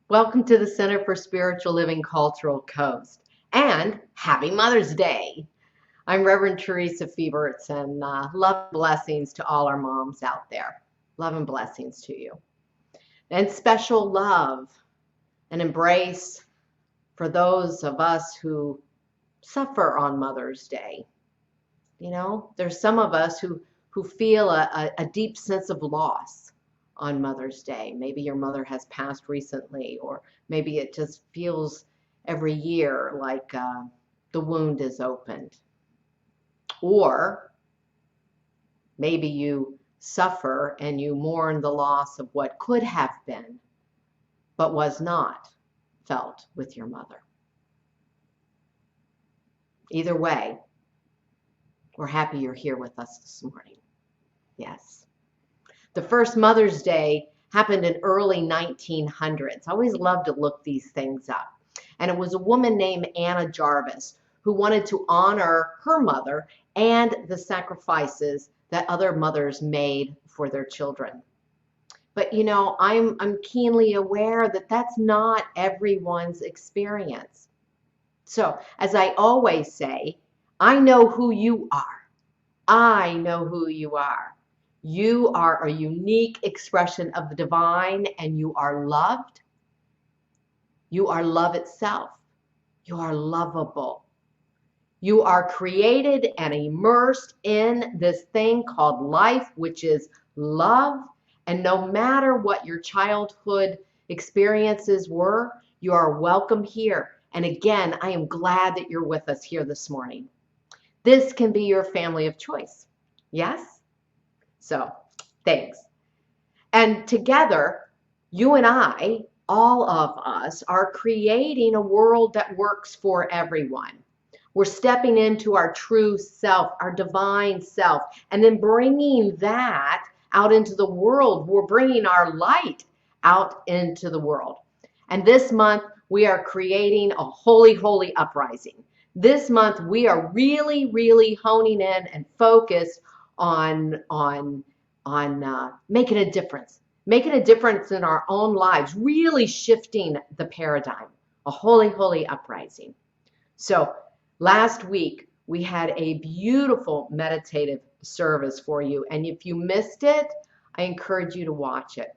Welcome to the Center for Spiritual Living Cultural Coast, and happy Mother's Day. I'm Reverend Theresa Fieberts, and love and blessings to all our moms out there. Love and blessings to you. And special love and embrace for those of us who suffer on Mother's Day. You know, there's some of us who feel a deep sense of loss on Mother's Day. Maybe your mother has passed recently, or maybe it just feels every year like the wound is opened. Or maybe you suffer and you mourn the loss of what could have been, but was not felt with your mother. Either way, we're happy you're here with us this morning. Yes. The first Mother's Day happened in early 1900s. I always love to look these things up. And it was a woman named Anna Jarvis who wanted to honor her mother and the sacrifices that other mothers made for their children. But you know, I'm keenly aware that that's not everyone's experience. So, as I always say, I know who you are. I know who you are. You are a unique expression of the divine, and you are loved. You are love itself. You are lovable. You are created and immersed in this thing called life, which is love. And no matter what your childhood experiences were, you are welcome here. And again, I am glad that you're with us here this morning. This can be your family of choice. Yes? So, thanks. And together, you and I, all of us, are creating a world that works for everyone. We're stepping into our true self, our divine self, and then bringing that out into the world. We're bringing our light out into the world. And this month, we are creating a holy, holy uprising. This month, we are really, really honing in and focused on making a difference in our own lives, really shifting the paradigm, a holy, holy uprising. So last week, we had a beautiful meditative service for you. And if you missed it, I encourage you to watch it.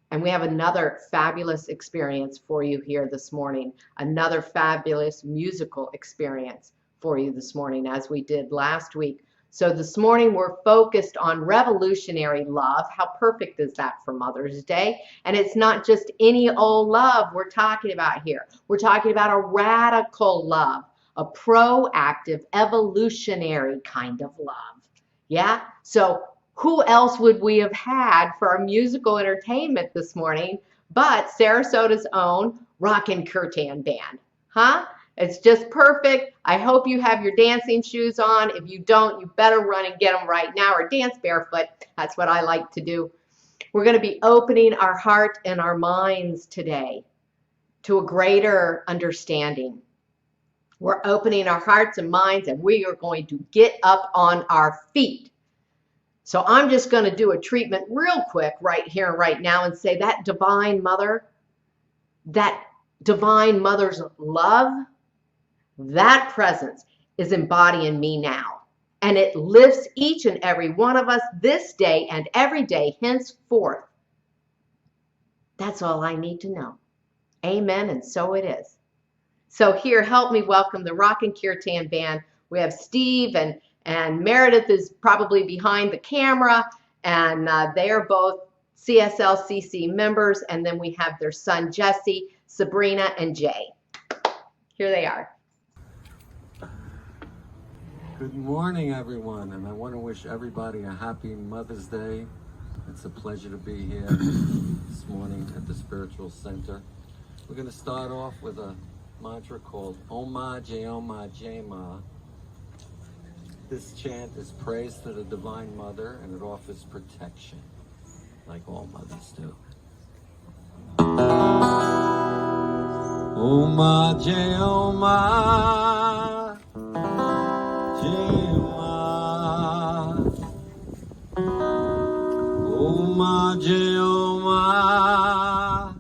And we have another fabulous experience for you here this morning, another fabulous musical experience for you this morning, as we did last week. So this morning we're focused on revolutionary love. How perfect is that for Mother's Day? And it's not just any old love we're talking about here. We're talking about a radical love, a proactive, evolutionary kind of love. Yeah? So who else would we have had for our musical entertainment this morning but Sarasota's own Rockin' Kirtan Band? Huh? It's just perfect. I hope you have your dancing shoes on. If you don't, you better run and get them right now, or dance barefoot. That's what I like to do. We're going to be opening our heart and our minds today to a greater understanding. We're opening our hearts and minds, and we are going to get up on our feet. So I'm just going to do a treatment real quick right here and right now and say that divine mother's love, that presence is embodying me now. And it lifts each and every one of us this day and every day henceforth. That's all I need to know. Amen, and so it is. So here, help me welcome the Rockin' Kirtan Band. We have Steve and Meredith is probably behind the camera, and they are both CSLCC members, and then we have their son Jesse, Sabrina, and Jay. Here they are. Good morning, everyone, and I want to wish everybody a happy Mother's Day. It's a pleasure to be here this morning at the Spiritual Center. We're going to start off with a mantra called Om Ma Jai Om Ma Jai Ma. This chant is praise to the Divine Mother, and it offers protection, like all mothers do. Om Ma Jai Om Ma Jai Ma. Om Ma Jai Om Ma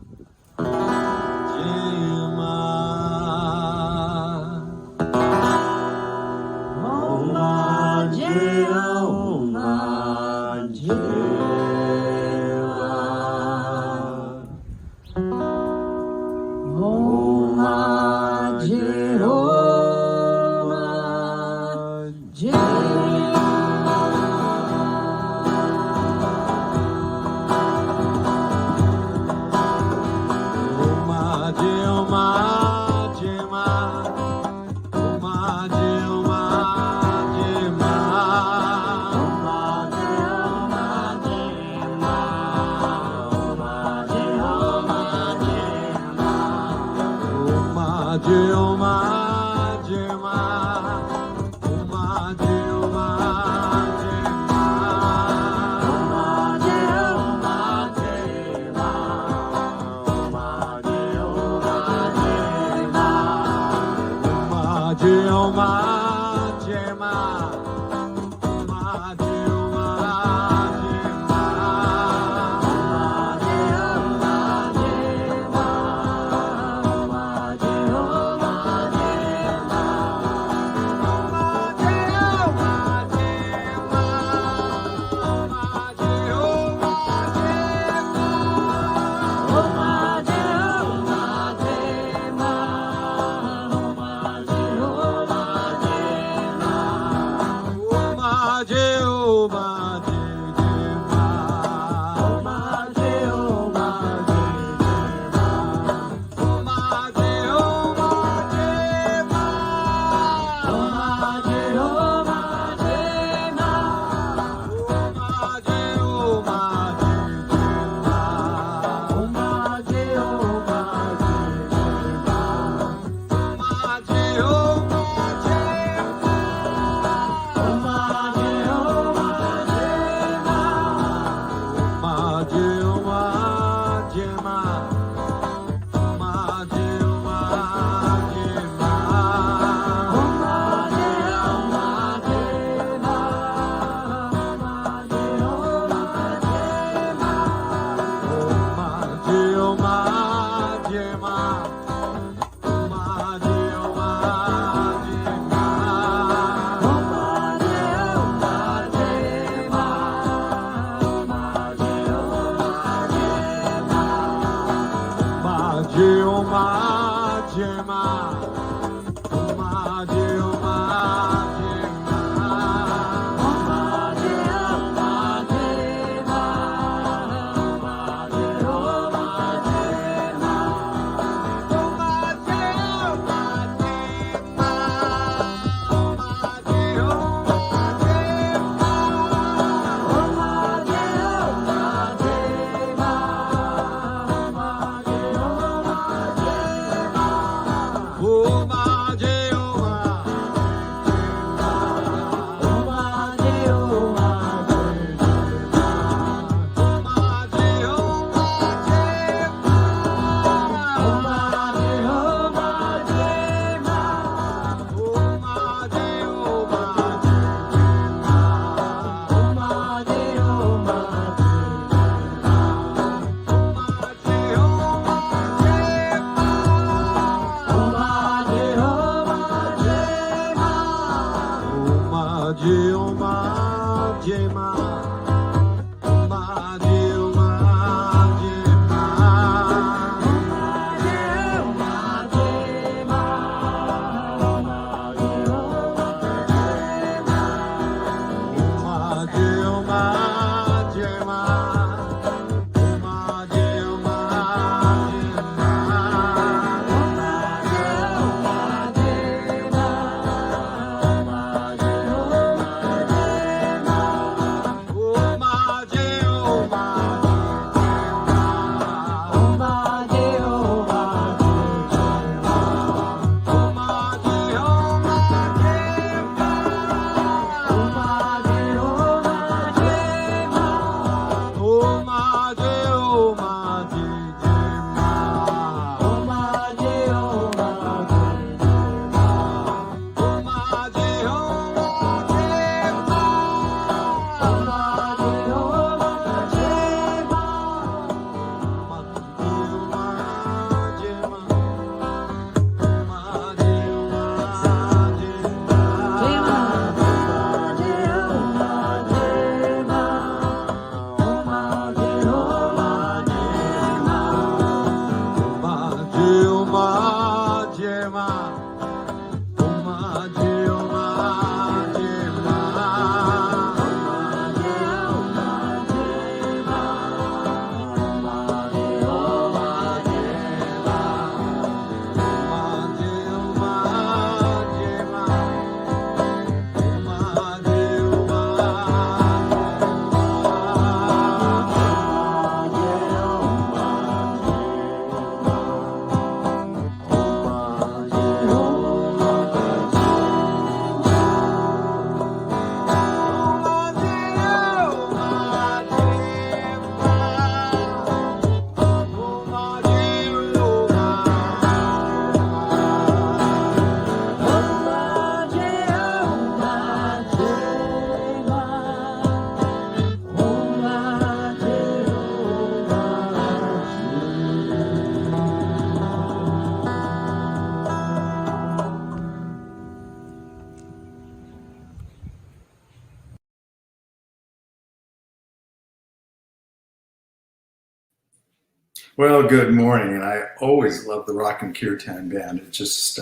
Well, good morning, and I always love the Rock and Kirtan Band. It just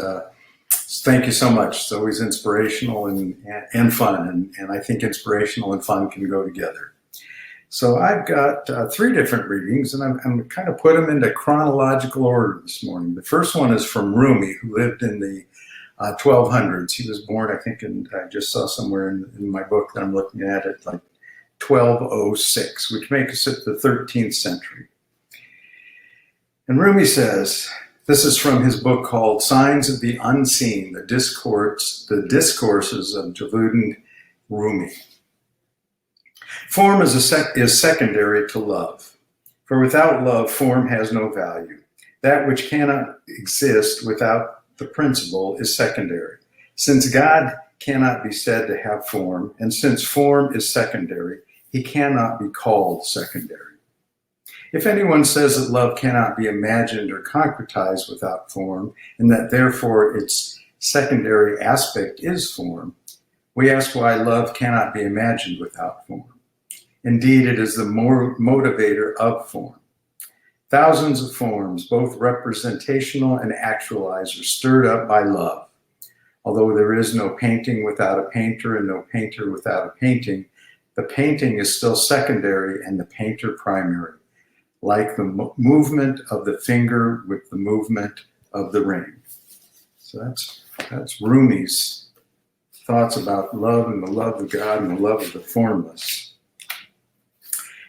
thank you so much. It's always inspirational and fun, and I think inspirational and fun can go together. So I've got three different readings, and I'm kind of put them into chronological order this morning. The first one is from Rumi, who lived in the 1200s. He was born, I think, I just saw somewhere in my book that I'm looking at it, like 1206, which makes it the 13th century. And Rumi says, this is from his book called Signs of the Unseen, the Discourses of Javudin Rumi. Form is secondary to love, for without love, form has no value. That which cannot exist without the principle is secondary. Since God cannot be said to have form, and since form is secondary, he cannot be called secondary. If anyone says that love cannot be imagined or concretized without form, and that therefore its secondary aspect is form, we ask why love cannot be imagined without form. Indeed, it is the motivator of form. Thousands of forms, both representational and actualized, are stirred up by love. Although there is no painting without a painter and no painter without a painting, the painting is still secondary and the painter primary, like the movement of the finger with the movement of the ring. So that's Rumi's thoughts about love and the love of God and the love of the formless.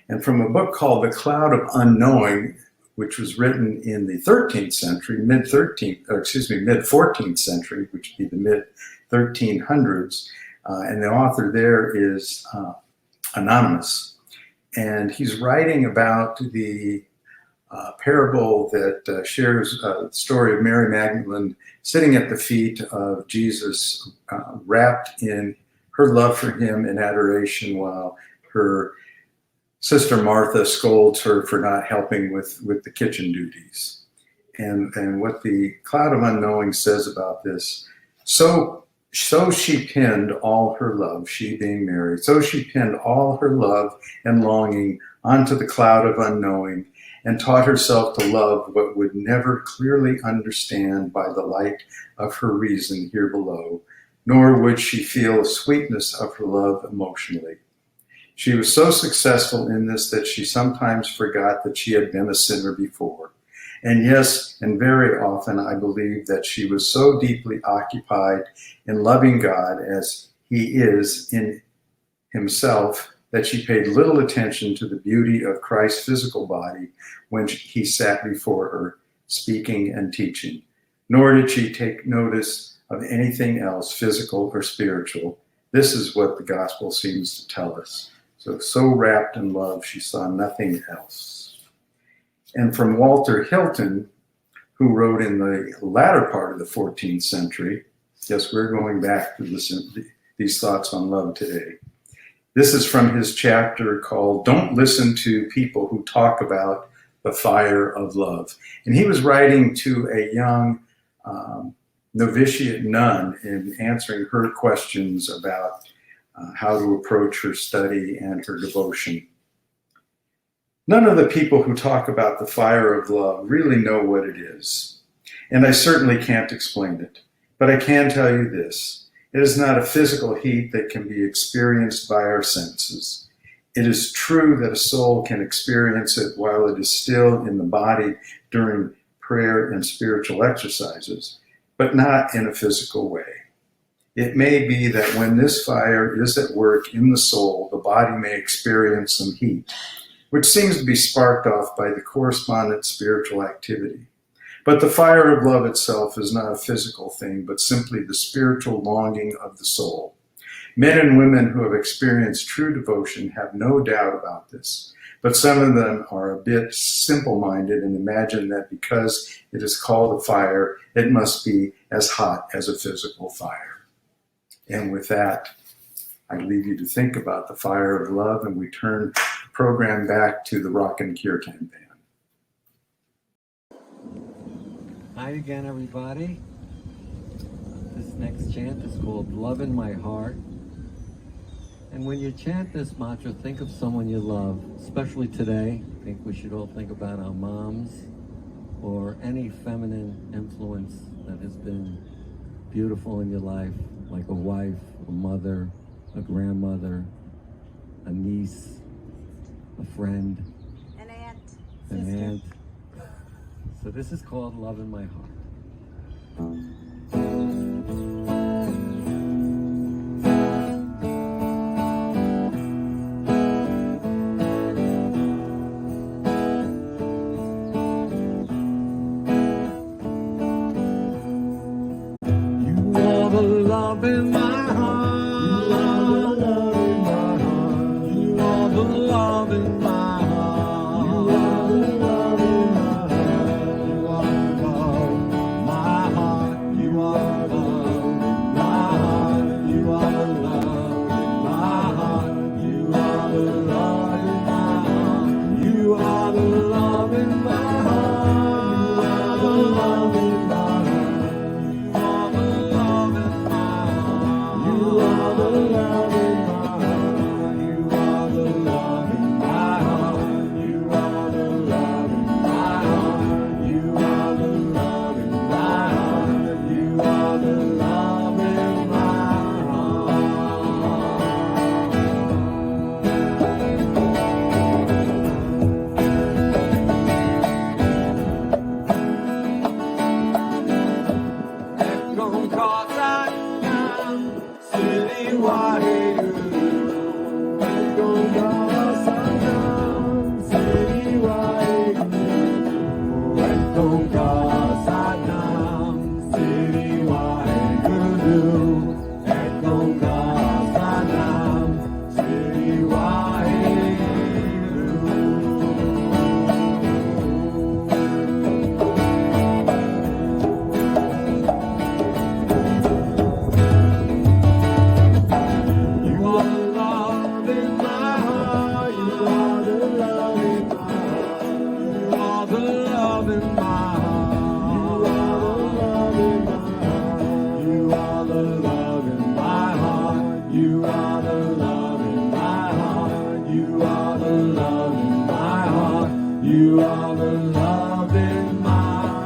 And from a book called The Cloud of Unknowing, which was written in the 13th century, mid-14th century, which would be the mid-1300s, and the author there is anonymous. And he's writing about the parable that shares the story of Mary Magdalene sitting at the feet of Jesus, wrapped in her love for him and adoration, while her sister Martha scolds her for not helping with the kitchen duties. And what the Cloud of Unknowing says about this, so she pinned all her love, she being Mary, so she pinned all her love and longing onto the cloud of unknowing, and taught herself to love what would never clearly understand by the light of her reason here below, nor would she feel the sweetness of her love emotionally. She was so successful in this that she sometimes forgot that she had been a sinner before. And yes, and very often I believe that she was so deeply occupied in loving God as he is in himself that she paid little attention to the beauty of Christ's physical body when he sat before her, speaking and teaching. Nor did she take notice of anything else, physical or spiritual. This is what the gospel seems to tell us. So wrapped in love, she saw nothing else. And from Walter Hilton, who wrote in the latter part of the 14th century, yes, we're going back to these thoughts on love today. This is from his chapter called Don't Listen to People Who Talk About the Fire of Love. And he was writing to a young novitiate nun and answering her questions about how to approach her study and her devotion. None of the people who talk about the fire of love really know what it is, and I certainly can't explain it, but I can tell you this. It is not a physical heat that can be experienced by our senses. It is true that a soul can experience it while it is still in the body during prayer and spiritual exercises, but not in a physical way. It may be that when this fire is at work in the soul, the body may experience some heat, which seems to be sparked off by the correspondent spiritual activity. But the fire of love itself is not a physical thing, but simply the spiritual longing of the soul. Men and women who have experienced true devotion have no doubt about this, but some of them are a bit simple-minded and imagine that because it is called a fire, it must be as hot as a physical fire. And with that, I leave you to think about the fire of love, and we turn the program back to the Rock and Kirtan Band. Hi again, everybody. This next chant is called Love in My Heart. And when you chant this mantra, think of someone you love, especially today. I think we should all think about our moms or any feminine influence that has been beautiful in your life, like a wife, a mother, a grandmother, a niece, a friend, an aunt. So this is called Love in My Heart. Love in my heart. You are the love in my heart. You are the love in my heart. You are the love in my heart. You are the love in my heart. You are the love in my heart. You are the love in my heart. You are the love in my heart. You are the love in my heart. You are the love in my heart.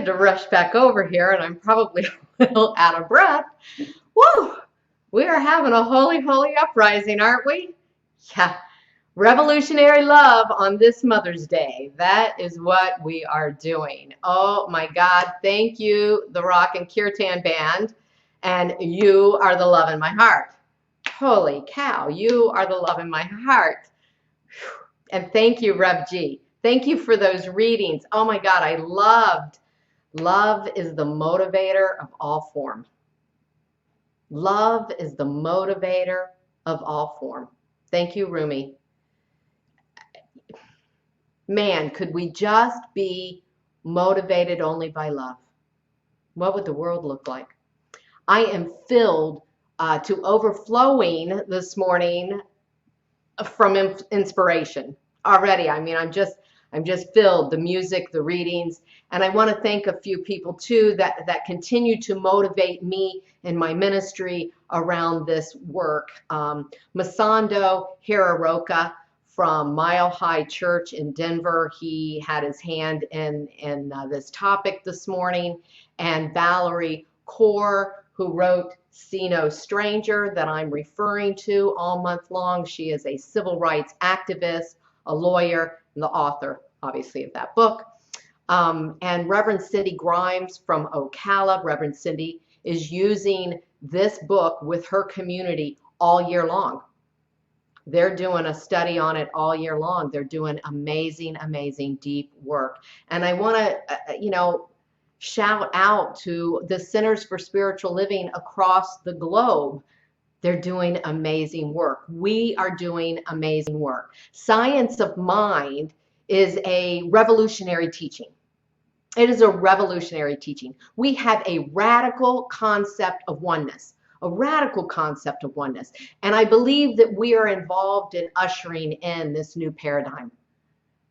to rush back over here, and I'm probably a little out of breath. Woo! We are having a holy, holy uprising, aren't we? Yeah. Revolutionary love on this Mother's Day. That is what we are doing. Oh my God. Thank you, the Rock and Kirtan Band. And you are the love in my heart. Holy cow. You are the love in my heart. And thank you, Rev G. Thank you for those readings. Oh my God. I loved. Love is the motivator of all form. Love is the motivator of all form. Thank you, Rumi. Man, could we just be motivated only by love? What would the world look like? I am filled to overflowing this morning from inspiration already. I mean, I'm just filled, the music, the readings, and I want to thank a few people too that continue to motivate me in my ministry around this work. Masando Hiraroka from Mile High Church in Denver, he had his hand in this topic this morning, and Valerie Kaur, who wrote See No Stranger, that I'm referring to all month long. She is a civil rights activist, a lawyer, and the author, obviously, of that book. And Reverend Cindy Grimes from Ocala. Reverend Cindy is using this book with her community all year long. They're doing a study on it all year long. They're doing amazing, amazing, deep work. And I want to, shout out to the Centers for Spiritual Living across the globe. They're doing amazing work. We are doing amazing work. Science of Mind is a revolutionary teaching. It is a revolutionary teaching. We have a radical concept of oneness. A radical concept of oneness. And I believe that we are involved in ushering in this new paradigm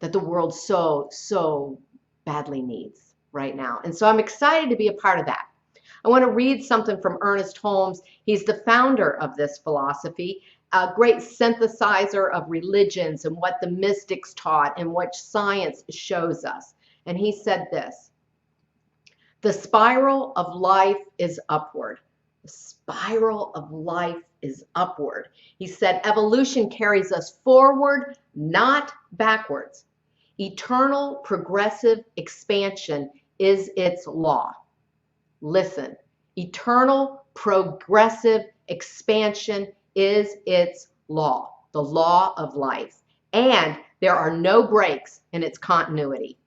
that the world so badly needs right now. And so I'm excited to be a part of that. I want to read something from Ernest Holmes. He's the founder of this philosophy, a great synthesizer of religions and what the mystics taught and what science shows us. And he said this: the spiral of life is upward. The spiral of life is upward. He said evolution carries us forward, not backwards. Eternal progressive expansion is its law. Listen, eternal progressive expansion is its law, the law of life. And there are no breaks in its continuity.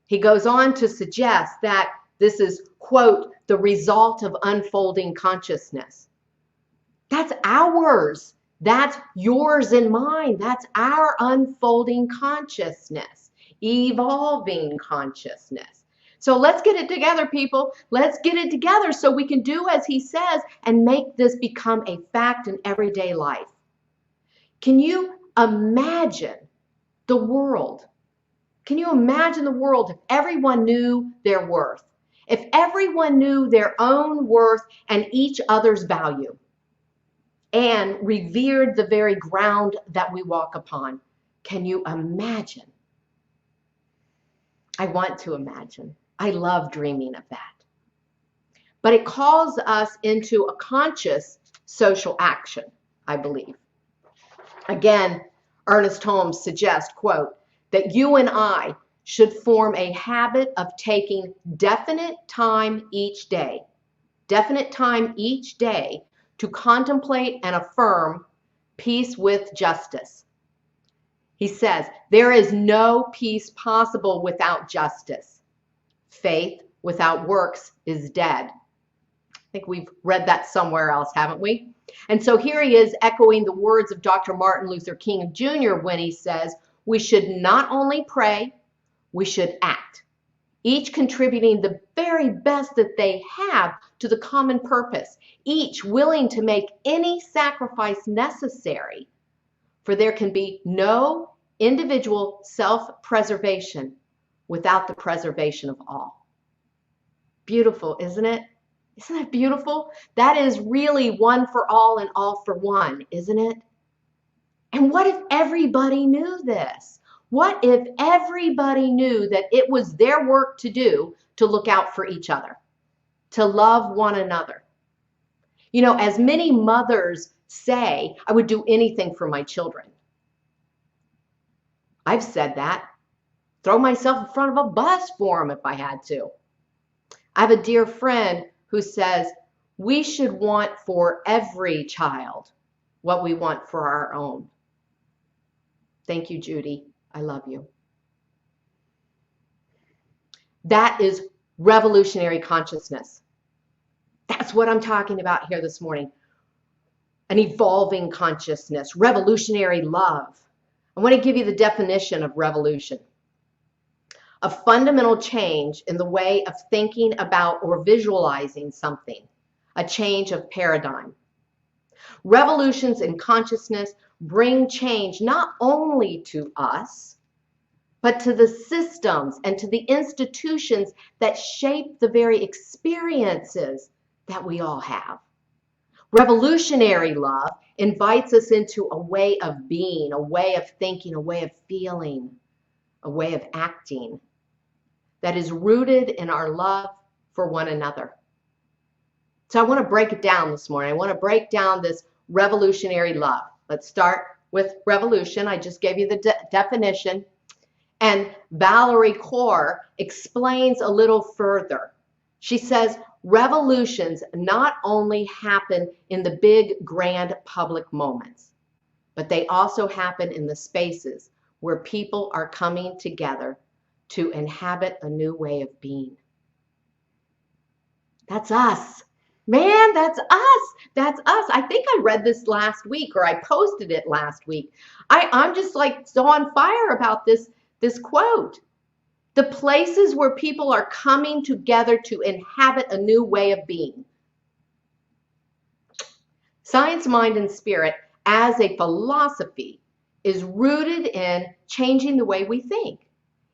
He goes on to suggest that this is, quote, the result of unfolding consciousness. That's ours. That's yours and mine. That's our unfolding consciousness, evolving consciousness. So let's get it together, people. Let's get it together so we can do as he says and make this become a fact in everyday life. Can you imagine the world? Can you imagine the world if everyone knew their worth? If everyone knew their own worth and each other's value and revered the very ground that we walk upon? Can you imagine? I want to imagine. I love dreaming of that. But it calls us into a conscious social action, I believe. Again, Ernest Holmes suggests, quote, that you and I should form a habit of taking definite time each day to contemplate and affirm peace with justice. He says, there is no peace possible without justice. Faith without works is dead. I think we've read that somewhere else, haven't we? And so here he is echoing the words of Dr. Martin Luther King Jr. when he says, we should not only pray, we should act, each contributing the very best that they have to the common purpose, each willing to make any sacrifice necessary, for there can be no individual self-preservation without the preservation of all. Beautiful, isn't it? Isn't that beautiful? That is really one for all and all for one, isn't it? And what if everybody knew this? What if everybody knew that it was their work to do to look out for each other, to love one another. You know, as many mothers say, I would do anything for my children. I've said that. Throw myself in front of a bus for them if I had to. I have a dear friend who says we should want for every child what we want for our own. Thank you, Judy. I love you. That is revolutionary consciousness. That's what I'm talking about here this morning. An evolving consciousness, revolutionary love. I want to give you the definition of revolution. A fundamental change in the way of thinking about or visualizing something, a change of paradigm. Revolutions in consciousness bring change not only to us, but to the systems and to the institutions that shape the very experiences that we all have. Revolutionary love invites us into a way of being, a way of thinking, a way of feeling, a way of acting that is rooted in our love for one another. So I want to break it down this morning. I want to break down this revolutionary love. Let's start with revolution. I just gave you the definition. And Valerie Kaur explains a little further. She says, revolutions not only happen in the big, grand public moments, but they also happen in the spaces where people are coming together to inhabit a new way of being. That's us. Man, that's us. That's us. I think I read this last week, or I posted it last week. I'm just like so on fire about this quote. The places where people are coming together to inhabit a new way of being. Science, mind, and spirit as a philosophy is rooted in changing the way we think.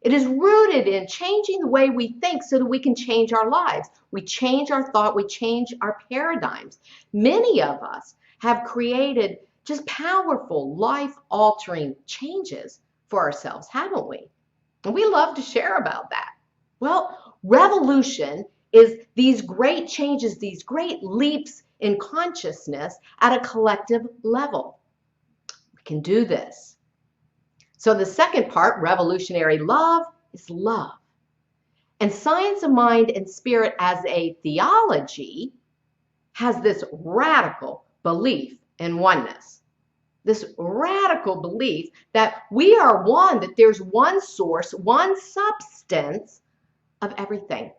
It is rooted in changing the way we think so that we can change our lives. We change our thought, we change our paradigms. Many of us have created just powerful, life-altering changes for ourselves, haven't we? And we love to share about that. Well, revolution is these great changes, these great leaps in consciousness at a collective level. We can do this. So the second part, revolutionary love, is love. And science of mind and spirit as a theology has this radical belief in oneness. This radical belief that we are one, that there's one source, one substance of everything.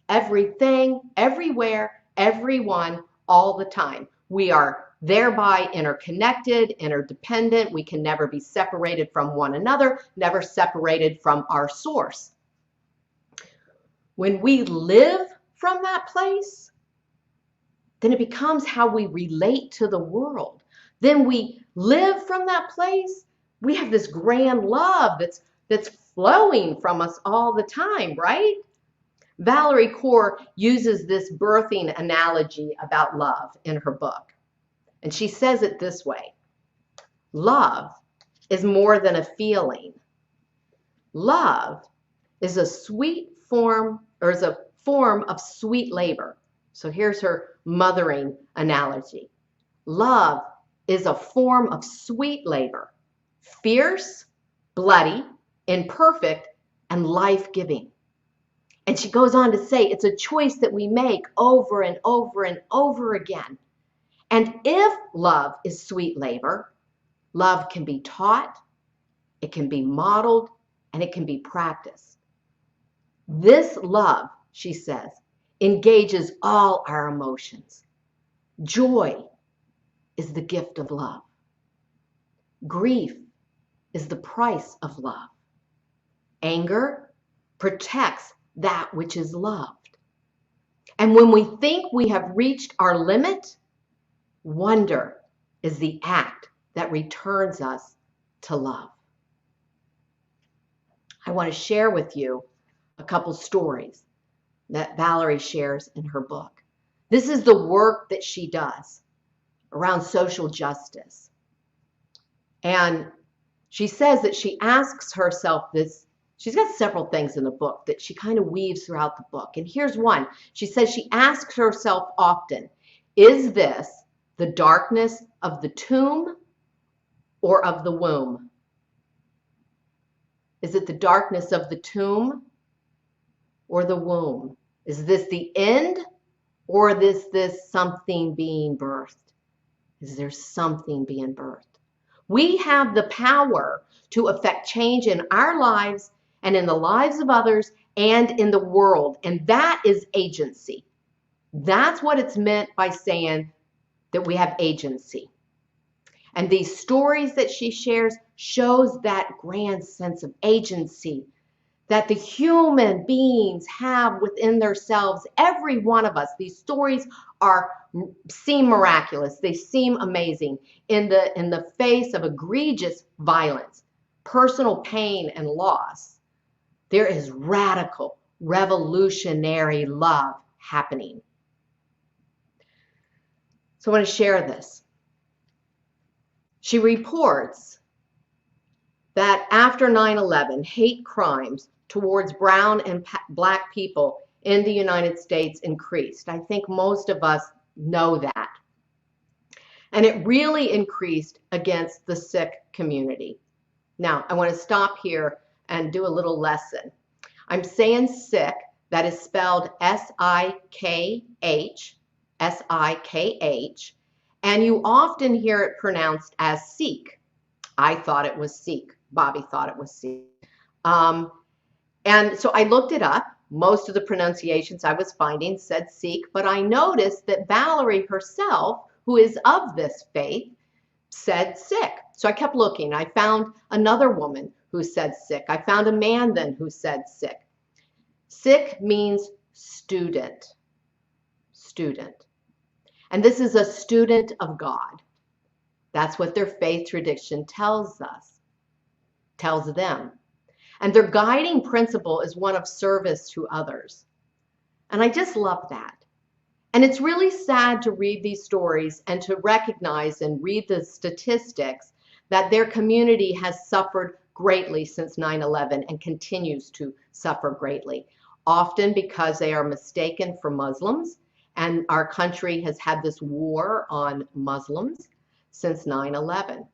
Everything, everywhere, everyone, all the time. We are thereby interconnected, interdependent. We can never be separated from one another, never separated from our source. When we live from that place, then it becomes how we relate to the world. Then we live from that place. We have this grand love that's flowing from us all the time, right? Valerie Kaur uses this birthing analogy about love in her book. And she says it this way: love is more than a feeling. Love is a sweet form, or is a form of sweet labor. So here's her mothering analogy. Love is a form of sweet labor, fierce, bloody, imperfect, and life-giving. And she goes on to say it's a choice that we make over and over and over again. And if love is sweet labor, love can be taught, it can be modeled, and it can be practiced. This love, she says, engages all our emotions. Joy is the gift of love. Grief is the price of love. Anger protects that which is loved. And when we think we have reached our limit, wonder is the act that returns us to love. I want to share with you a couple stories that Valerie shares in her book. This is the work that she does around social justice. And she says that she asks herself this She's got several things in the book that she kind of weaves throughout the book. And here's one. She says she asks herself often, is this the darkness of the tomb or of the womb? Is it the darkness of the tomb or the womb? Is this the end or is this something being birthed? Is there something being birthed? We have the power to affect change in our lives and in the lives of others and in the world. And that is agency. That's what it's meant by saying that we have agency. And these stories that she shares shows that grand sense of agency that the human beings have within themselves, every one of us. These stories seem miraculous. They seem amazing in the face of egregious violence, personal pain and loss. There is radical, revolutionary love happening. So I want to share this. She reports that after 9/11, hate crimes towards brown and black people in the United States increased. I think most of us know that. And it really increased against the Sikh community. Now, I want to stop here and do a little lesson. I'm saying Sikh, that is spelled S-I-K-H, S-I-K-H, and you often hear it pronounced as Sikh. I thought it was Sikh. Bobby thought it was Sikh. And so I looked it up. Most of the pronunciations I was finding said Sikh, but I noticed that Valerie herself, who is of this faith, said Sikh. So I kept looking. I found another woman who said Sikh. I found a man then who said Sikh. Sikh means student. Student. And this is a student of God. That's what their faith tradition tells us, tells them. And their guiding principle is one of service to others. And I just love that. And it's really sad to read these stories and to recognize and read the statistics that their community has suffered greatly since 9/11 and continues to suffer greatly, often because they are mistaken for Muslims. And our country has had this war on Muslims since 9/11.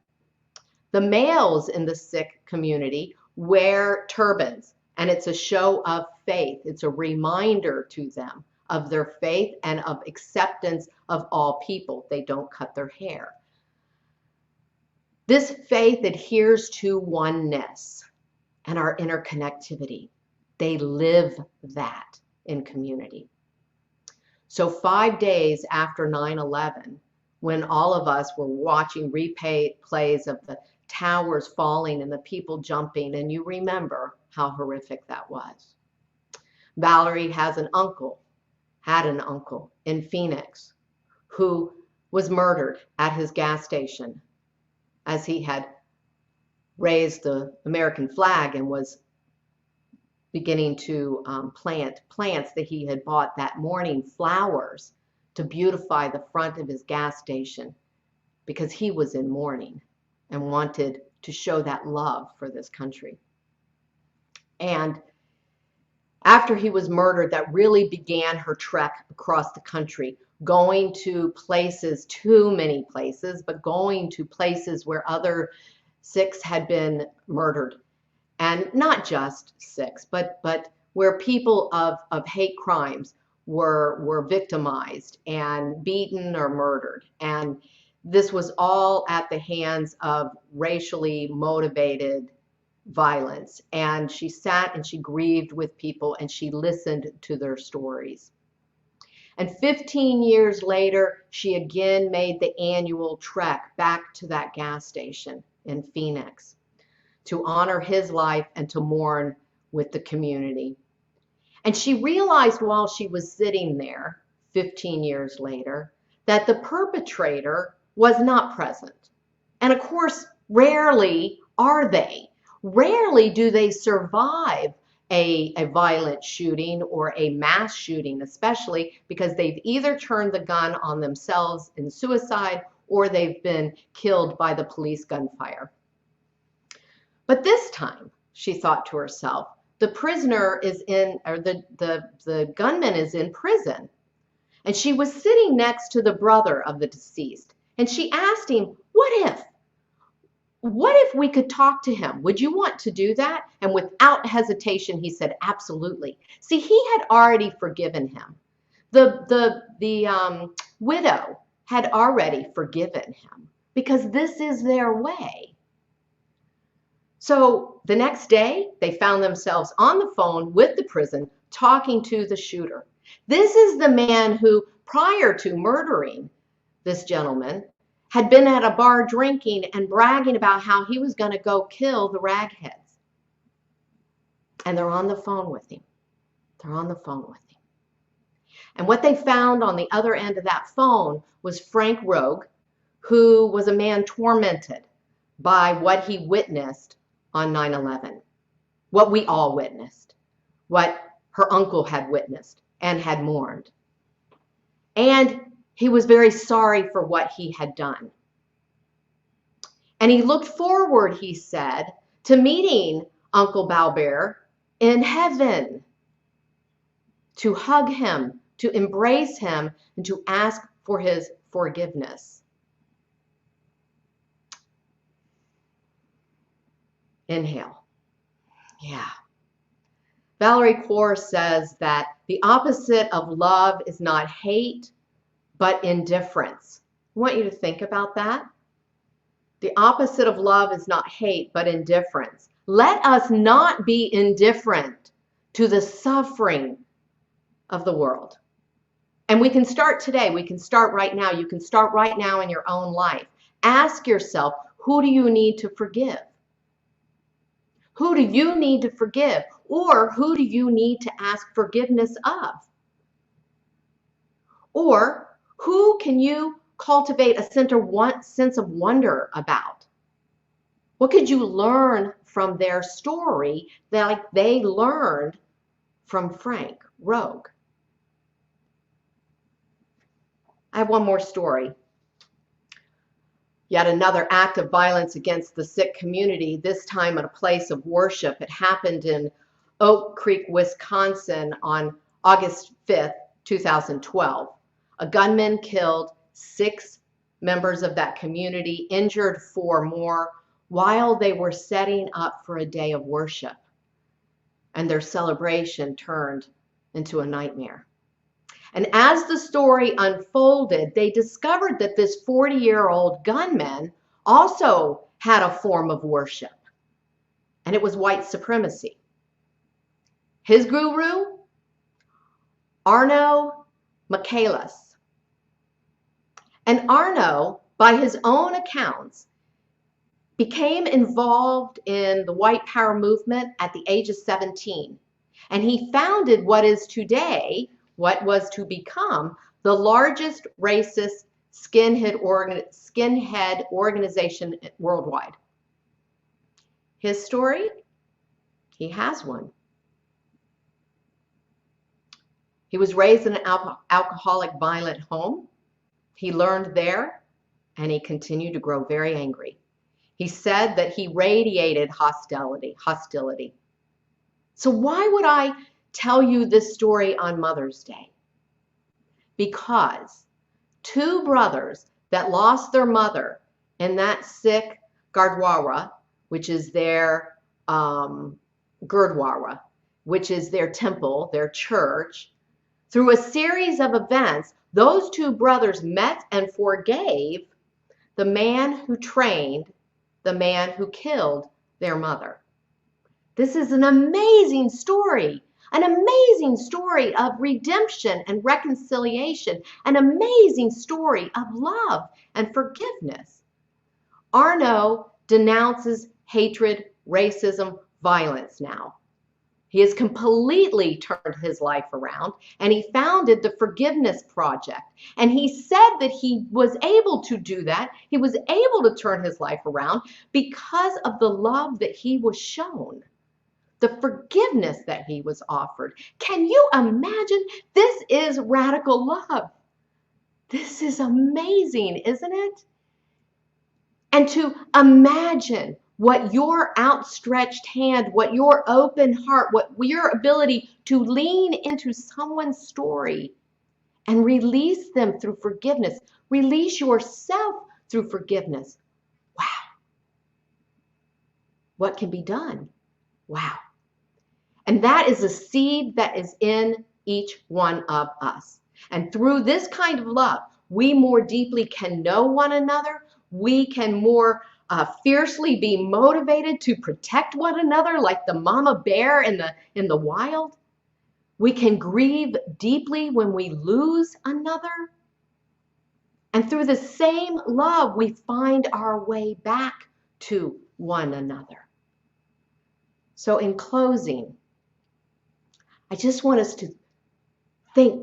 The males in the Sikh community wear turbans, and it's a show of faith. It's a reminder to them of their faith and of acceptance of all people. They don't cut their hair. This faith adheres to oneness and our interconnectivity. They live that in community. So 5 days after 9/11, when all of us were watching replays of the towers falling and the people jumping, and you remember how horrific that was. Valerie had an uncle in Phoenix who was murdered at his gas station as he had raised the American flag and was beginning to plant plants that he had bought that morning, flowers to beautify the front of his gas station, because he was in mourning and wanted to show that love for this country. And after he was murdered, that really began her trek across the country, going to places, too many places, but going to places where other Sikhs had been murdered. And not just Sikhs, but where people of hate crimes were victimized and beaten or murdered. And this was all at the hands of racially motivated violence. And she sat and she grieved with people and she listened to their stories. And 15 years later, she again made the annual trek back to that gas station in Phoenix to honor his life and to mourn with the community. And she realized while she was sitting there 15 years later that the perpetrator was not present. And of course, rarely are they. Rarely do they survive a violent shooting or a mass shooting, especially because they've either turned the gun on themselves in suicide or they've been killed by the police gunfire. But this time, she thought to herself. The prisoner is in, or the gunman is in prison. And she was sitting next to the brother of the deceased. And she asked him, what if we could talk to him? Would you want to do that? And without hesitation, he said, absolutely. See, he had already forgiven him. The widow had already forgiven him because this is their way. So the next day, they found themselves on the phone with the prison talking to the shooter. This is the man who, prior to murdering this gentleman, had been at a bar drinking and bragging about how he was going to go kill the ragheads. And they're on the phone with him. They're on the phone with him. And what they found on the other end of that phone was Frank Rogue, who was a man tormented by what he witnessed on 9/11, what we all witnessed, what her uncle had witnessed and had mourned. And he was very sorry for what he had done. And he looked forward, he said, to meeting Uncle Balbert in heaven, to hug him, to embrace him, and to ask for his forgiveness. Inhale. Yeah. Valerie Kaur says that the opposite of love is not hate, but indifference. I want you to think about that. The opposite of love is not hate, but indifference. Let us not be indifferent to the suffering of the world. And we can start today. We can start right now. You can start right now in your own life. Ask yourself, who do you need to forgive? Who do you need to forgive? Or who do you need to ask forgiveness of? Or who can you cultivate a sense of wonder about? What could you learn from their story that like they learned from Frank Rogue? I have one more story. Yet another act of violence against the Sikh community, this time at a place of worship. It happened in Oak Creek, Wisconsin on August 5th, 2012. A gunman killed 6 members of that community, injured 4 more while they were setting up for a day of worship. And their celebration turned into a nightmare. And as the story unfolded, they discovered that this 40-year-old gunman also had a form of worship, and it was white supremacy. His guru, Arno Michaelis. And Arno, by his own accounts, became involved in the white power movement at the age of 17. And he founded what is today, what was to become, the largest racist skinhead organization worldwide. His story? He has one. He was raised in an alcoholic, violent home. He learned there, and he continued to grow very angry. He said that he radiated hostility. So why would I tell you this story on Mother's Day? Because 2 brothers that lost their mother in that Sikh Gurdwara, which is their Gurdwara, which is their temple, their church, through a series of events, those 2 brothers met and forgave the man who trained the man who killed their mother. This is an amazing story of redemption and reconciliation, an amazing story of love and forgiveness. Arno denounces hatred, racism, violence now. He has completely turned his life around, and he founded the Forgiveness Project. And he said that he was able to do that. He was able to turn his life around because of the love that he was shown, the forgiveness that he was offered. Can you imagine? This is radical love. This is amazing, isn't it? And to imagine what your outstretched hand, what your open heart, what your ability to lean into someone's story and release them through forgiveness, release yourself through forgiveness. Wow. What can be done? Wow. And that is a seed that is in each one of us. And through this kind of love, we more deeply can know one another. We can more fiercely be motivated to protect one another like the mama bear in the wild. We can grieve deeply when we lose another. And through the same love, we find our way back to one another. So in closing, I just want us to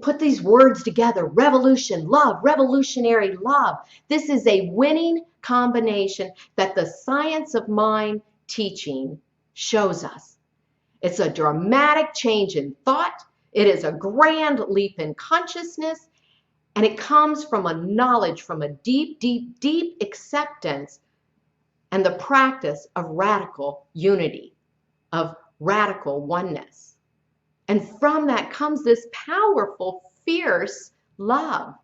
put these words together: revolution, love, revolutionary love. This is a winning combination that the science of mind teaching shows us. It's a dramatic change in thought. It is a grand leap in consciousness. And it comes from a knowledge, from a deep, deep, deep acceptance and the practice of radical unity, of radical oneness. And from that comes this powerful, fierce love,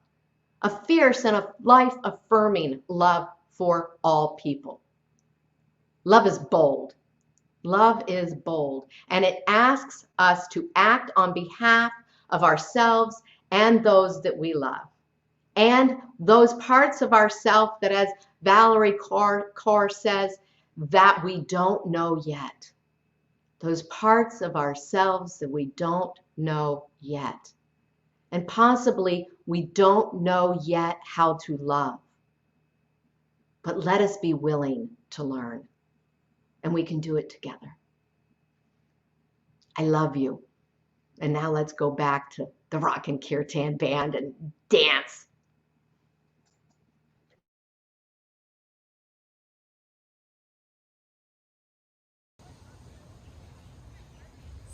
a fierce and a life-affirming love for all people. Love is bold. Love is bold. And it asks us to act on behalf of ourselves and those that we love. And those parts of ourselves that, as Valerie Kaur says, that we don't know yet. Those parts of ourselves that we don't know yet. And possibly we don't know yet how to love. But let us be willing to learn. And we can do it together. I love you. And now let's go back to the Rock and Kirtan band and dance.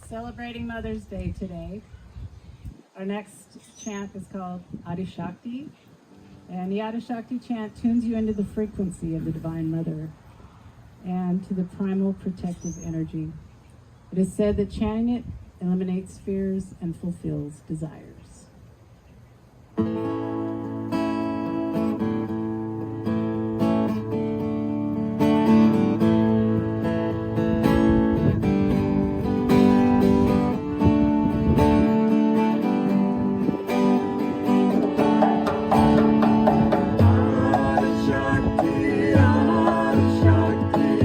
Celebrating Mother's Day today. Our next chant is called Adi Shakti. And the Adi Shakti chant tunes you into the frequency of the Divine Mother and to the primal protective energy. It is said that chanting it eliminates fears and fulfills desires. Shakti, Shakti, Shakti.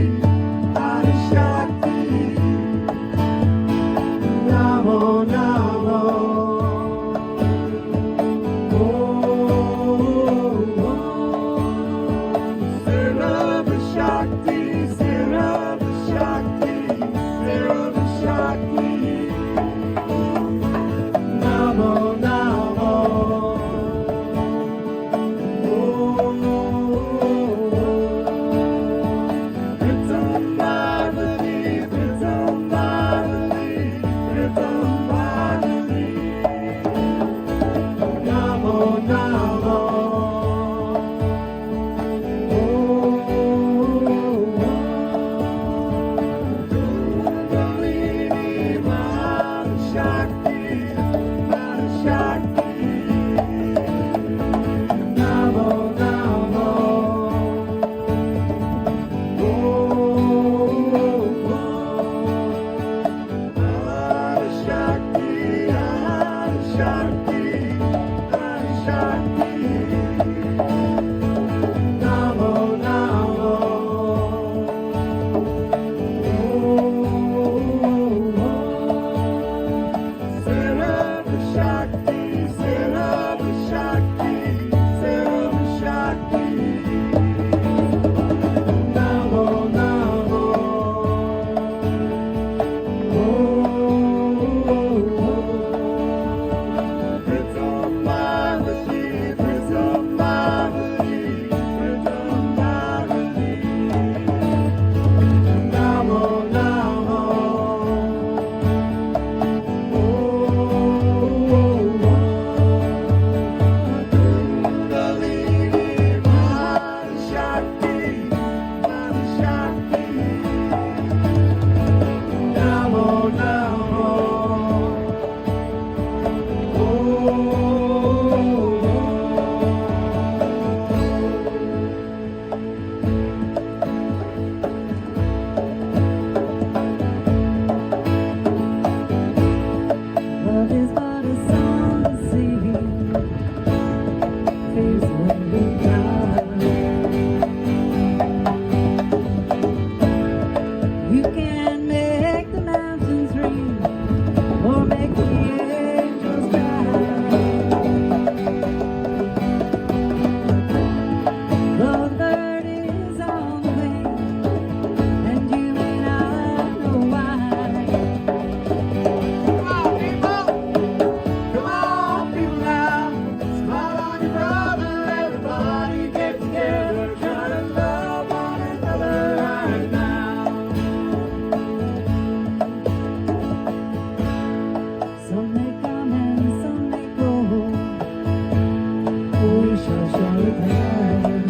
shall pass.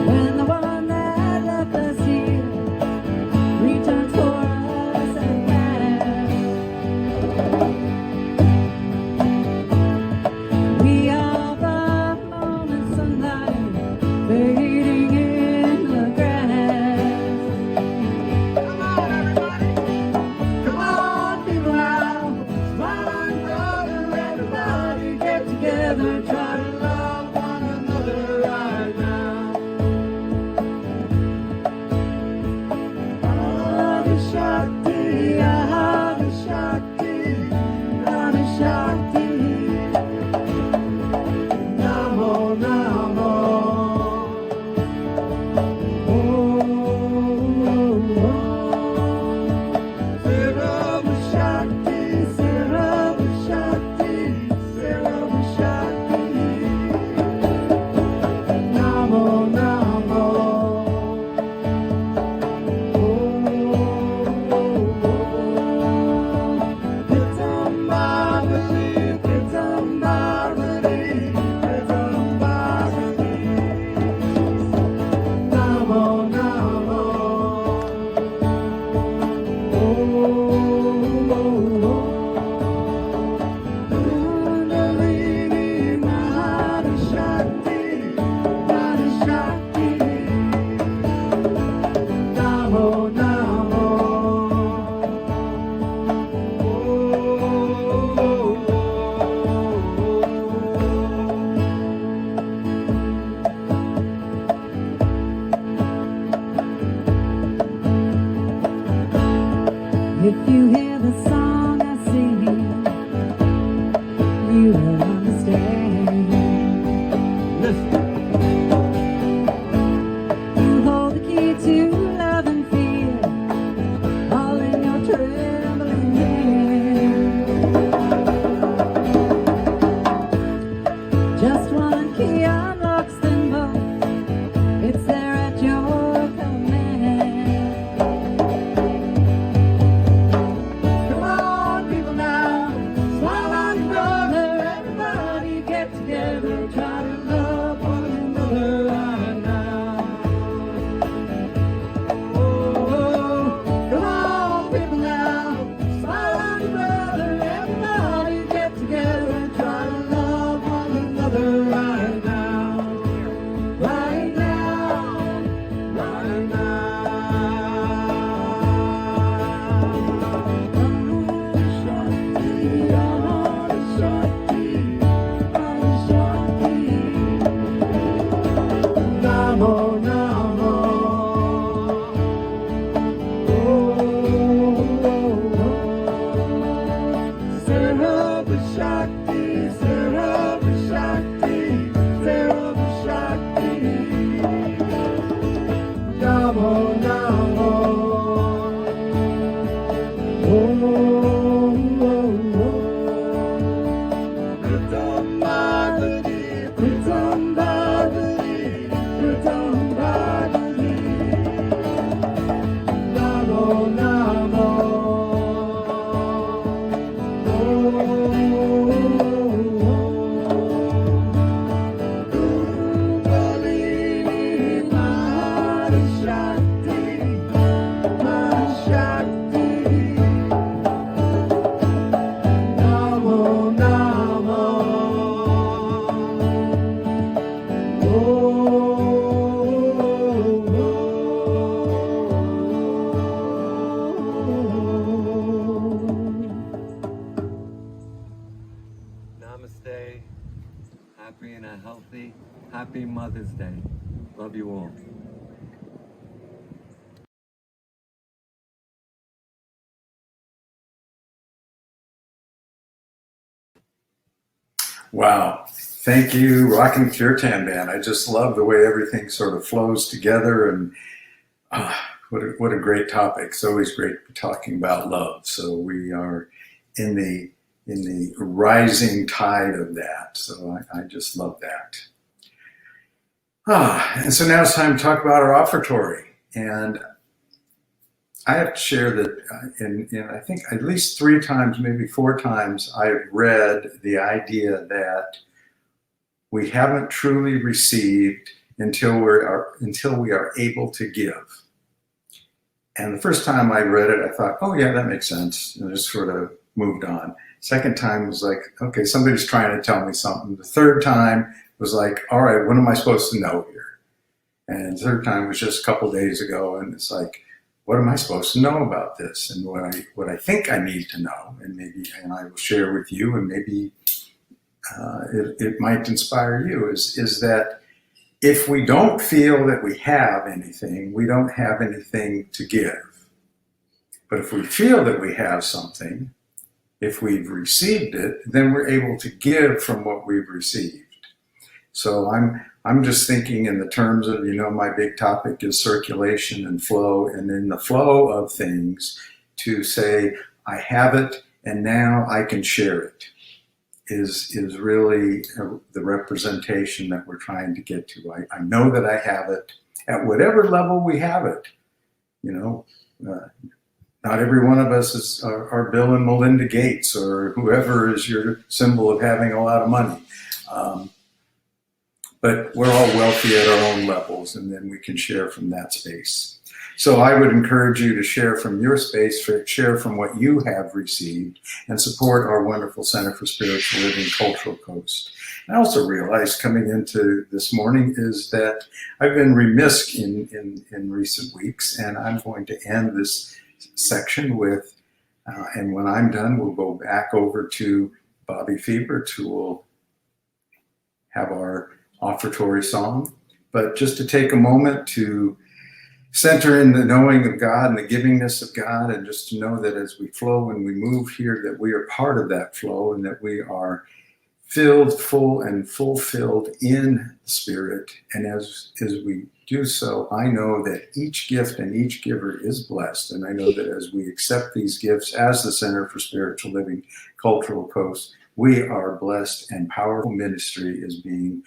When the one that left us here returns for us at last, we are the moment sunlight fading in the grass. Come on, everybody! Come on, people now! Smile and brother, everybody get together, try to love one another right now. Adi Shakti, Adi Shakti, Adi Shakti. Namo, Namo. Sarasota Shakti, Sarasota Shakti, Sarasota Shakti. Namo, Namo. Pritam Bhavati, Pritam Bhavati, Pritam Bhavati. Namo, Namo. Kundalini Mahashakti, Mahashakti. Namo, Namo. If you hear the song I sing, you will understand. Listen. You hold the key to love and fear, all in your trembling hand. Just one key unlocks them both. It's there at your command. Come on, people now, smile on your brother, everybody get together, try to love one another right now. Oh, come on, people now, smile on your brother, everybody get together, try to love one another right now. Right now, right now. Namo, Namo. Sarasota Shakti, Sarasota Shakti, Sarasota Shakti. Namo, Namo. Pritam Bhavati, Pritam Bhavati, Pritam Bhavati. Namo, Namo. Kundalini Mahashakti, Mahashakti. Namo, Namo. Namaste. Happy and a healthy, happy Mother's Day. Love you all. Wow. Thank you, Rockin' Kirtan Band. I just love the way everything sort of flows together, and what a great topic. It's always great talking about love. So we are in the rising tide of that. So I just love that. And so now it's time to talk about our offertory. And I have to share that in I think at least 3 times, maybe 4 times, I've read the idea that we haven't truly received until we are able to give. And the first time I read it, I thought, oh yeah, that makes sense, and just sort of moved on. Second time was like, okay, somebody's trying to tell me something. The third time was like, all right, what am I supposed to know here? And the third time was just a couple days ago, and it's like, what am I supposed to know about this? And what I think I need to know, and I will share with you, and maybe it might inspire you, is that if we don't feel that we have anything, we don't have anything to give. But if we feel that we have something, if we've received it, then we're able to give from what we've received. So I'm just thinking in the terms of, my big topic is circulation and flow, and in the flow of things to say, I have it and now I can share it is really the representation that we're trying to get to. I know that I have it at whatever level we have it. Not every one of us are Bill and Melinda Gates or whoever is your symbol of having a lot of money. But we're all wealthy at our own levels, and then we can share from that space. So I would encourage you to share from your space, share from what you have received, and support our wonderful Center for Spiritual Living Cultural Coast. I also realized coming into this morning is that I've been remiss in recent weeks, and I'm going to end this section with, and when I'm done, we'll go back over to Bobby Fiebert, who will have our offertory song. But just to take a moment to center in the knowing of God and the givingness of God, and just to know that as we flow and we move here, that we are part of that flow, and that we are filled, full, and fulfilled in Spirit. And as we do so, I know that each gift and each giver is blessed. And I know that as we accept these gifts as the Center for Spiritual Living Cultural Coast, we are blessed, and powerful ministry is being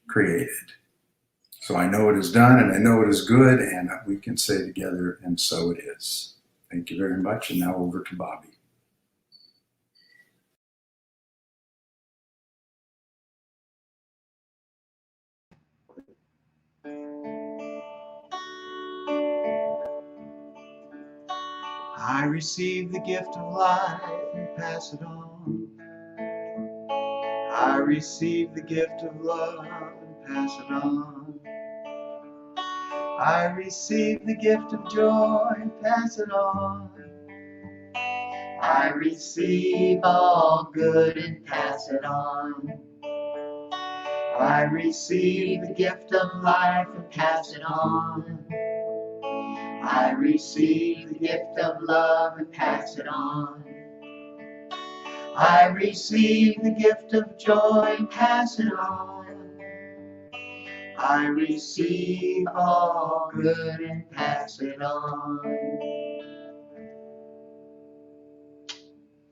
created. So I know it is done, and I know it is good, and we can say together, and so it is. Thank you very much. And now over to Bobby. I receive the gift of life and pass it on. I receive the gift of love and pass it on. I receive the gift of joy and pass it on. I receive all good and pass it on. I receive the gift of life and pass it on. I receive the gift of love and pass it on. I receive the gift of joy and pass it on. I receive all good and pass it on.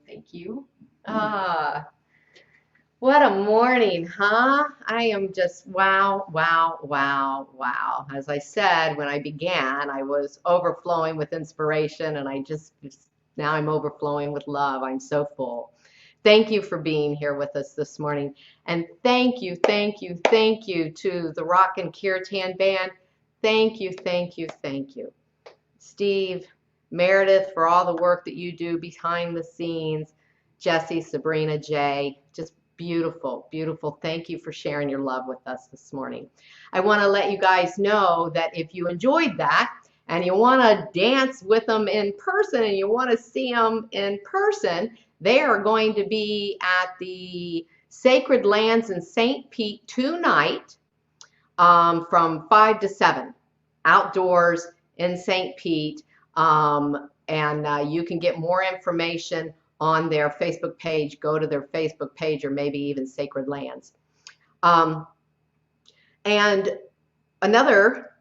Thank you. What a morning, huh? I am just wow, wow, wow, wow. As I said when I began, I was overflowing with inspiration, and now I'm overflowing with love. I'm so full. Thank you for being here with us this morning. And thank you, thank you, thank you to the Rock and Kirtan Band. Thank you, thank you, thank you. Steve, Meredith, for all the work that you do behind the scenes. Jesse, Sabrina, Jay, just beautiful, beautiful. Thank you for sharing your love with us this morning. I want to let you guys know that if you enjoyed that and you want to dance with them in person and you want to see them in person, they are going to be at the Sacred Lands in St. Pete tonight from 5 to 7, outdoors in St. Pete. You can get more information on their Facebook page. Go to their Facebook page, or maybe even Sacred Lands. And another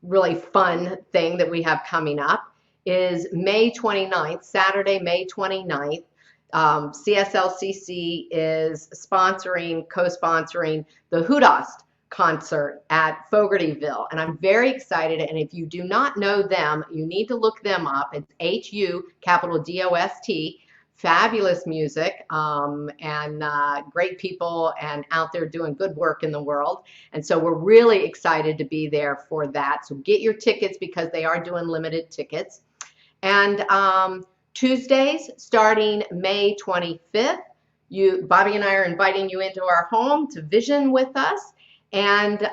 really fun thing that we have coming up is May 29th, Saturday, May 29th. CSLCC is co-sponsoring the Hudast concert at Fogartyville, and I'm very excited. And if you do not know them, you need to look them up. It's HU, capital DOST. Fabulous music and great people and out there doing good work in the world. And so we're really excited to be there for that. So get your tickets because they are doing limited tickets. And Tuesdays starting May 25th, Bobby and I are inviting you into our home to vision with us. And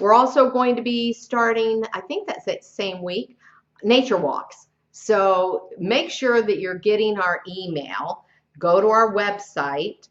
we're also going to be starting, I think that's that same week, nature walks. So make sure that you're getting our email. Go to our website,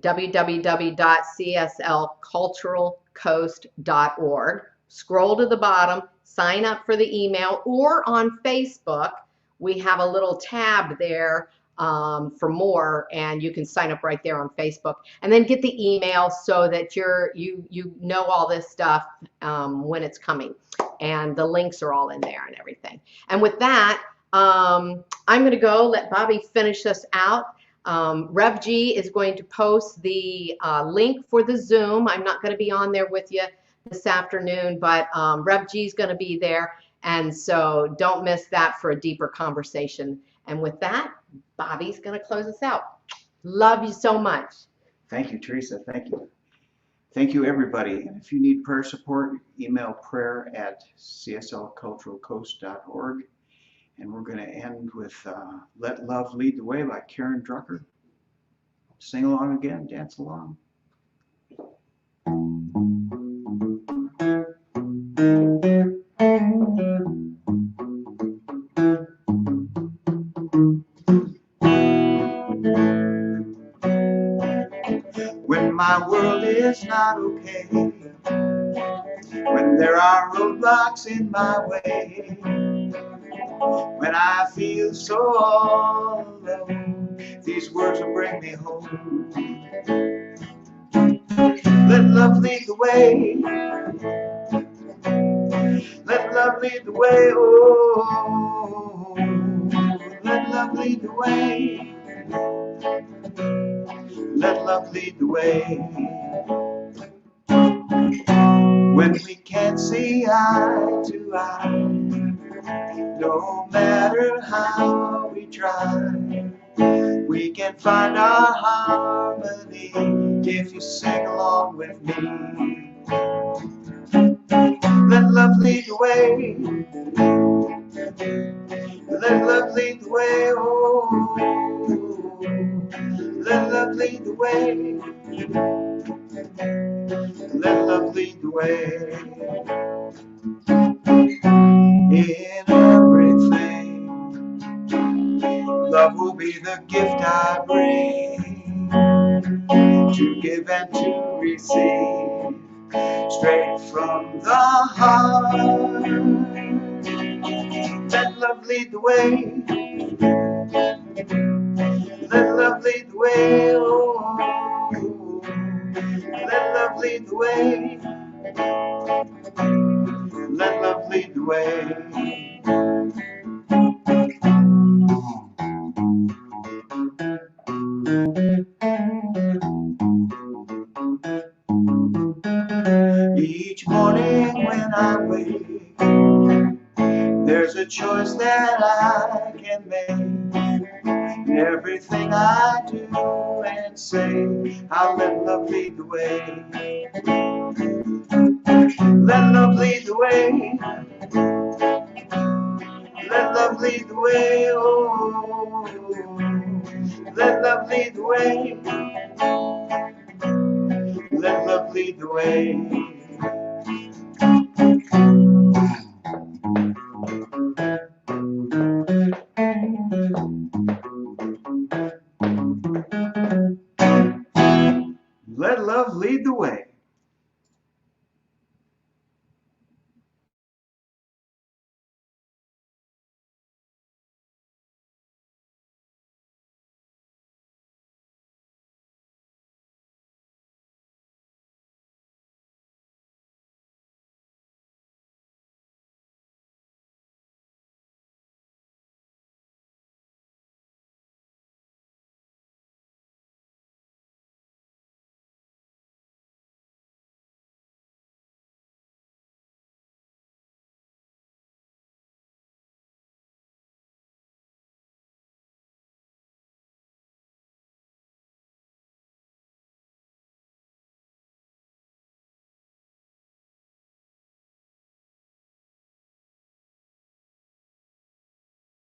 www.cslculturalcoast.org. Scroll to the bottom, sign up for the email, or on Facebook, we have a little tab there for more, and you can sign up right there on Facebook, and then get the email so that you know all this stuff when it's coming, and the links are all in there and everything. And with that, I'm going to go let Bobby finish us out. Rev G is going to post the link for the Zoom. I'm not going to be on there with you this afternoon, but Rev G is going to be there, and so don't miss that for a deeper conversation. And with that, Bobby's going to close us out. Love you so much. Thank you, Theresa. Thank you. Thank you, everybody. And if you need prayer support, email prayer@cslculturalcoast.org. And we're going to end with Let Love Lead the Way by Karen Drucker. Sing along again, dance along. When my world is not okay, when there are roadblocks in my way, when I feel so all alone, these words will bring me home. Let love lead the way. Let love lead the way. Oh, let love lead the way. Let love lead the way. When we can't see eye to eye, no matter how we try, we can find our harmony if you sing along with me. Let love lead the way. Let love lead the way. Oh, let love lead the way. Let love lead the way. In everything, love will be the gift I bring, to give and to receive, straight from the heart. Let love lead the way. Let love lead the way. Oh, let love lead the way. Let love lead the way. Each morning when I wake, there's a choice that I can make. Everything I do and say, I'll let love lead the way. Let love lead the way. Let love lead the way. Oh, let love lead the way. Let love lead the way. Let love lead the way.